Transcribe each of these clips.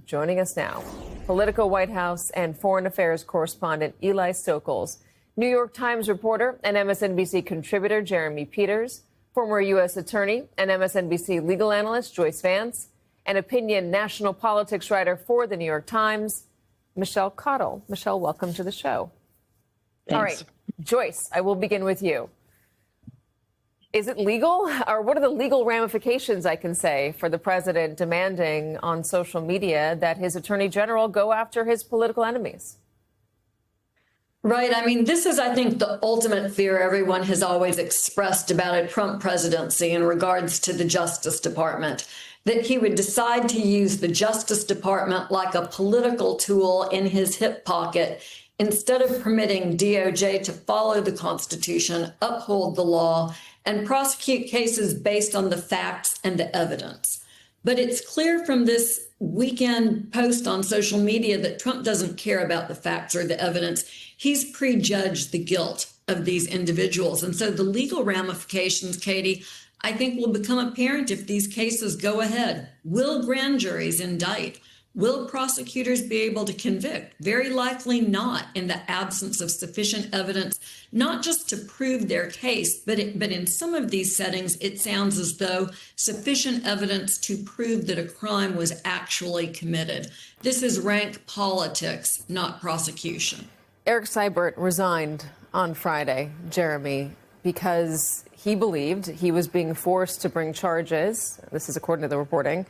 joining us now. Politico White House and Foreign Affairs correspondent Eli Stokols, New York Times reporter and MSNBC contributor Jeremy Peters, former U.S. attorney and MSNBC legal analyst Joyce Vance, and opinion national politics writer for the New York Times, Michelle Cottle. Michelle, welcome to the show. Thanks. All right, Joyce, I will begin with you. Is it legal, or what are the legal ramifications, I can say, for the president demanding on social media that his attorney general go after his political enemies? Right. I mean, this is, I think, the ultimate fear everyone has always expressed about a Trump presidency in regards to the Justice Department, that he would decide to use the Justice Department like a political tool in his hip pocket instead of permitting DOJ to follow the Constitution, uphold the law, and prosecute cases based on the facts and the evidence. But it's clear from this weekend post on social media that Trump doesn't care about the facts or the evidence. He's prejudged the guilt of these individuals. And so the legal ramifications, Katie, I think will become apparent if these cases go ahead. Will grand juries indict? Will prosecutors be able to convict? Very likely not, in the absence of sufficient evidence, not just to prove their case, but in some of these settings, it sounds as though sufficient evidence to prove that a crime was actually committed. This is rank politics, not prosecution. Eric Seibert resigned on Friday, Jeremy, because he believed he was being forced to bring charges, this is according to the reporting,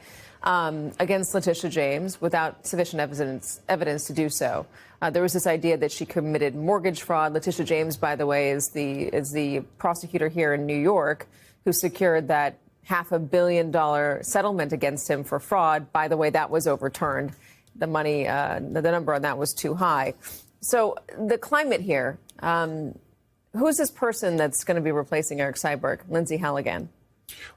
against Letitia James without sufficient evidence to do so. There was this idea that she committed mortgage fraud. Letitia James, by the way, is the prosecutor here in New York who secured that $500 million settlement against him for fraud. By the way, that was overturned. The money, the number on that was too high. So the climate here, who is this person that's going to be replacing Eric Seibert? Lindsay Halligan.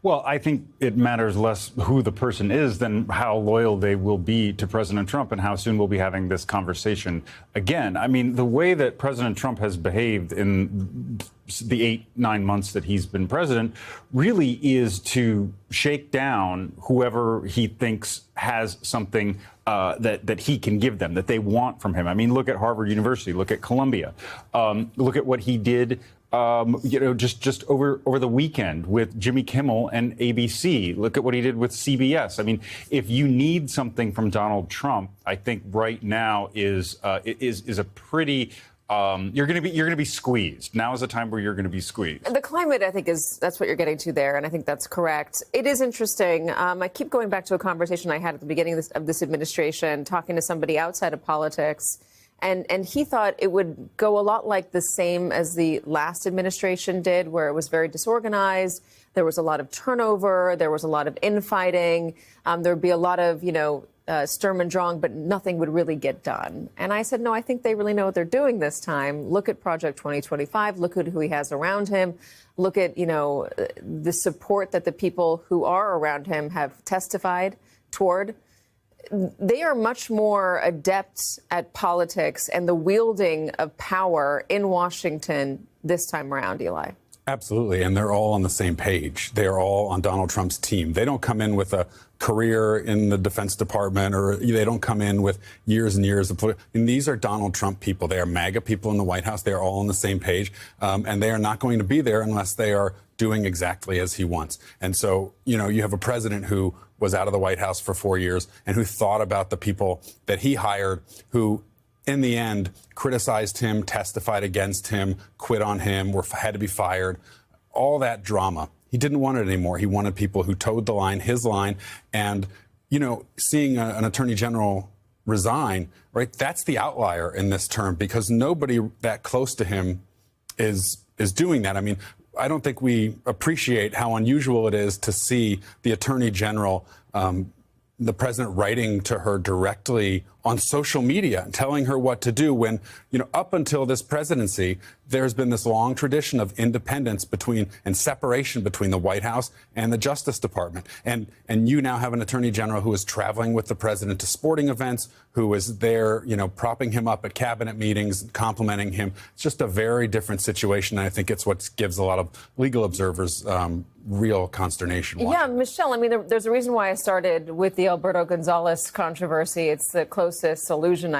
Well, I think it matters less who the person is than how loyal they will be to President Trump and how soon we'll be having this conversation again. I mean, the way that President Trump has behaved in the 8-9 months that he's been president really is to shake down whoever he thinks has something that he can give them, that they want from him. I mean, look at Harvard University, look at Columbia, look at what he did just over the weekend with Jimmy Kimmel and ABC. Look at what he did with CBS. I mean, if you need something from Donald Trump, I think right now is a pretty you're going to be squeezed. Now is the time where you're going to be squeezed. The climate, I think, that's what you're getting to there, and I think that's correct. It is interesting. I keep going back to a conversation I had at the beginning of this administration, talking to somebody outside of politics. And he thought it would go a lot like the same as the last administration did, where it was very disorganized. There was a lot of turnover. There was a lot of infighting. There would be a lot of, Sturm und Drang, but nothing would really get done. And I said, no, I think they really know what they're doing this time. Look at Project 2025. Look at who he has around him. Look at, the support that the people who are around him have testified toward. They are much more adept at politics and the wielding of power in Washington this time around, Eli. Absolutely. And they're all on the same page. They are all on Donald Trump's team. They don't come in with a career in the Defense Department, or they don't come in with years and years of political. I mean, these are Donald Trump people. They are MAGA people in the White House. They are all on the same page. And they are not going to be there unless they are doing exactly as he wants. And so, you have a president who was out of the White House for 4 years and who thought about the people that he hired, who in the end criticized him, testified against him, quit on him, had to be fired. All that drama. He didn't want it anymore. He wanted people who towed the line, his line. And, seeing an attorney general resign, right, that's the outlier in this term, because nobody that close to him is doing that. I mean, I don't think we appreciate how unusual it is to see the attorney general, the president writing to her directly on social media, telling her what to do when, up until this presidency, there's been this long tradition of independence and separation between the White House and the Justice Department. And you now have an attorney general who is traveling with the president to sporting events, who is there, propping him up at cabinet meetings, complimenting him. It's just a very different situation. And I think it's what gives a lot of legal observers real consternation. Yeah, Michelle, I mean, there's a reason why I started with the Alberto Gonzalez controversy. It's the closest allusion